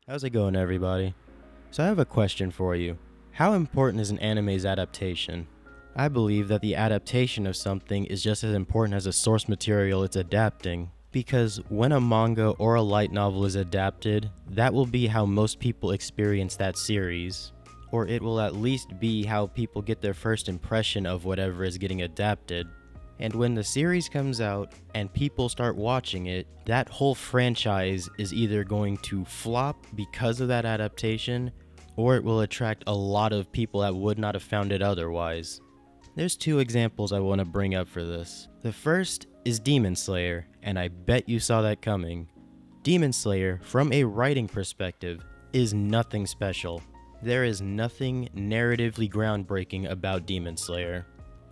How's it going, everybody? So I have a question for you. How important is an anime's adaptation? I believe that the adaptation of something is just as important as the source material it's adapting, because when a manga or a light novel is adapted, that will be how most people experience that series. Or it will at least be how people get their first impression of whatever is getting adapted. And when the series comes out and people start watching it, that whole franchise is either going to flop because of that adaptation, or it will attract a lot of people that would not have found it otherwise. There's two examples I want to bring up for this. The first is Demon Slayer, and I bet you saw that coming. Demon Slayer, from a writing perspective, is nothing special. There is nothing narratively groundbreaking about Demon Slayer.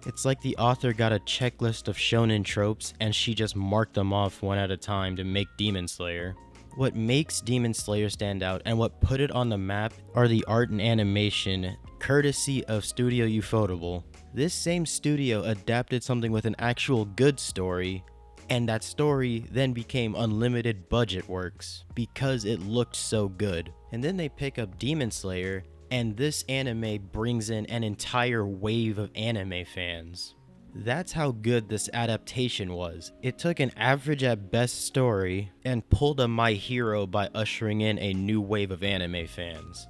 It's like the author got a checklist of shonen tropes and she just marked them off one at a time to make Demon Slayer. What makes Demon Slayer stand out and what put it on the map are the art and animation, courtesy of Studio Ufotable. This same studio adapted something with an actual good story, and that story then became unlimited budget works because it looked so good. And then they pick up Demon Slayer, and this anime brings in an entire wave of anime fans. That's how good this adaptation was. It took an average at best story and pulled a My Hero by ushering in a new wave of anime fans.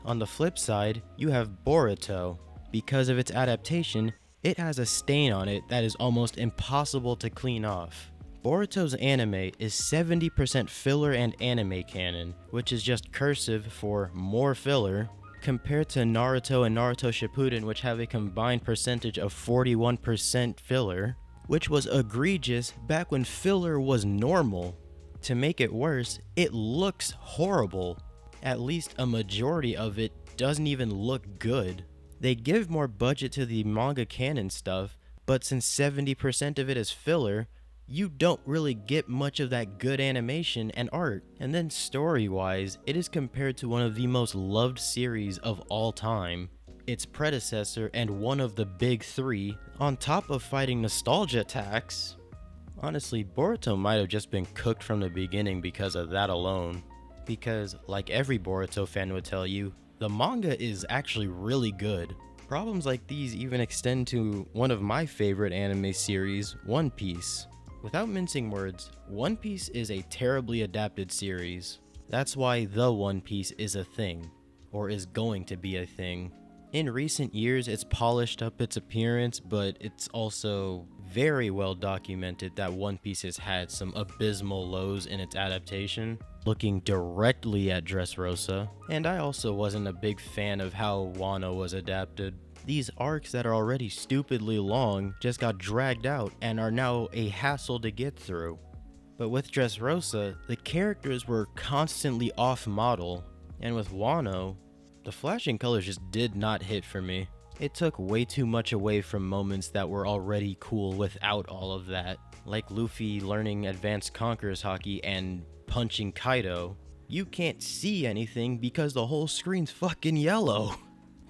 On the flip side, you have Boruto. Because of its adaptation, it has a stain on it that is almost impossible to clean off. Boruto's anime is 70% filler and anime canon, which is just cursive for more filler, compared to Naruto and Naruto Shippuden, which have a combined percentage of 41% filler, which was egregious back when filler was normal. To make it worse, it looks horrible. At least a majority of it doesn't even look good. They give more budget to the manga canon stuff, but since 70% of it is filler, you don't really get much of that good animation and art. And then story-wise, it is compared to one of the most loved series of all time, its predecessor and one of the big three, on top of fighting nostalgia attacks. Honestly, Boruto might have just been cooked from the beginning because of that alone. Because, like every Boruto fan would tell you, the manga is actually really good. Problems like these even extend to one of my favorite anime series, One Piece. Without mincing words, One Piece is a terribly adapted series. That's why The One Piece is a thing, or is going to be a thing. In recent years, it's polished up its appearance, but it's also very well documented that One Piece has had some abysmal lows in its adaptation, looking directly at Dressrosa, and I also wasn't a big fan of how Wano was adapted. These arcs that are already stupidly long just got dragged out and are now a hassle to get through. But with Dressrosa, the characters were constantly off-model, and with Wano, the flashing colors just did not hit for me. It took way too much away from moments that were already cool without all of that, like Luffy learning Advanced Conqueror's Haki and punching Kaido. You can't see anything because the whole screen's fucking yellow.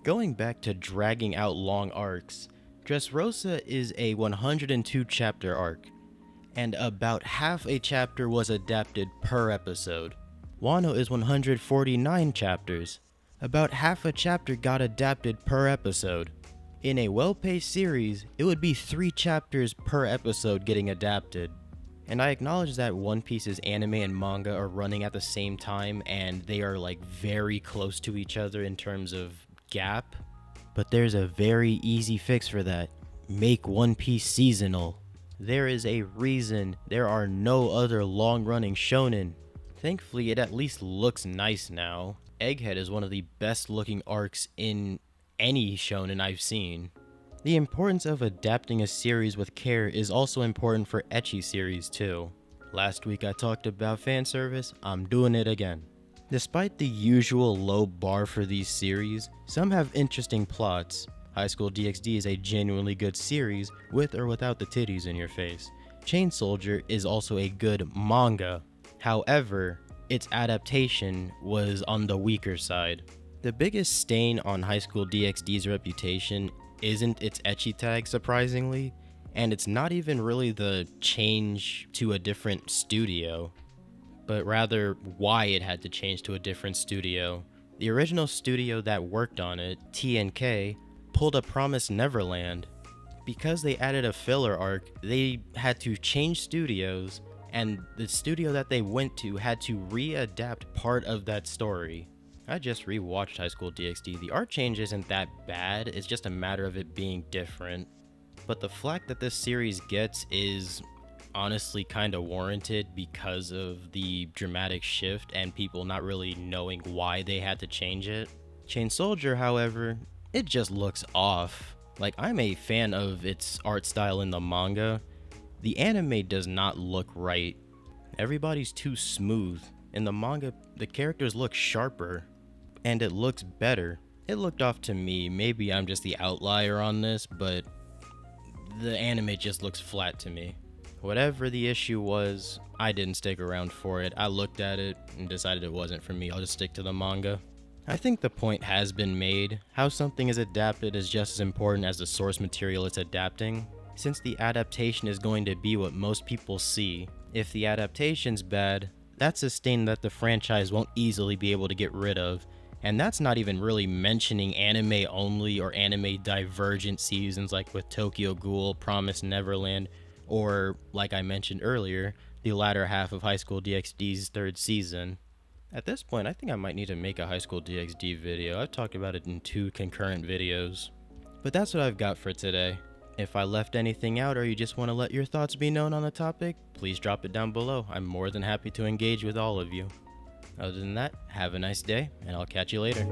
Going back to dragging out long arcs, Dressrosa is a 102 chapter arc, and about half a chapter was adapted per episode. Wano is 149 chapters. About half a chapter got adapted per episode. In a well-paced series, it would be 3 chapters per episode getting adapted. And I acknowledge that One Piece's anime and manga are running at the same time and they are like very close to each other in terms of gap, but there's a very easy fix for that. Make One Piece seasonal. There is a reason there are no other long-running shonen. Thankfully, it at least looks nice now. Egghead is one of the best looking arcs in any shonen I've seen. The importance of adapting a series with care is also important for ecchi series too. Last week I talked about fan service, I'm doing it again. Despite the usual low bar for these series, some have interesting plots. High School DxD is a genuinely good series, with or without the titties in your face. Chain Soldier is also a good manga. However, its adaptation was on the weaker side. The biggest stain on High School DxD's reputation isn't its ecchi tag, surprisingly, and it's not even really the change to a different studio. but rather why it had to change to a different studio. The original studio that worked on it, TNK, pulled a Promised Neverland. Because they added a filler arc, they had to change studios, and the studio that they went to had to readapt part of that story. I just rewatched High School DxD. The art change isn't that bad, it's just a matter of it being different. But the flack that this series gets is honestly kind of warranted because of the dramatic shift and people not really knowing why they had to change it. Chain Soldier, however, it just looks off. Like, I'm a fan of its art style in the manga. The anime does not look right. Everybody's too smooth. In the manga, the characters look sharper, and it looks better. It looked off to me. Maybe I'm just the outlier on this, but the anime just looks flat to me. Whatever the issue was, I didn't stick around for it. I looked at it and decided it wasn't for me. I'll just stick to the manga. I think the point has been made. How something is adapted is just as important as the source material it's adapting, since the adaptation is going to be what most people see. If the adaptation's bad, that's a stain that the franchise won't easily be able to get rid of, and that's not even really mentioning anime only or anime divergent seasons like with Tokyo Ghoul, Promised Neverland, or, like I mentioned earlier, the latter half of High School DxD's third season. At this point, I think I might need to make a High School DxD video. I've talked about it in 2 concurrent videos. But that's what I've got for today. If I left anything out or you just want to let your thoughts be known on the topic, please drop it down below. I'm more than happy to engage with all of you. Other than that, have a nice day, and I'll catch you later.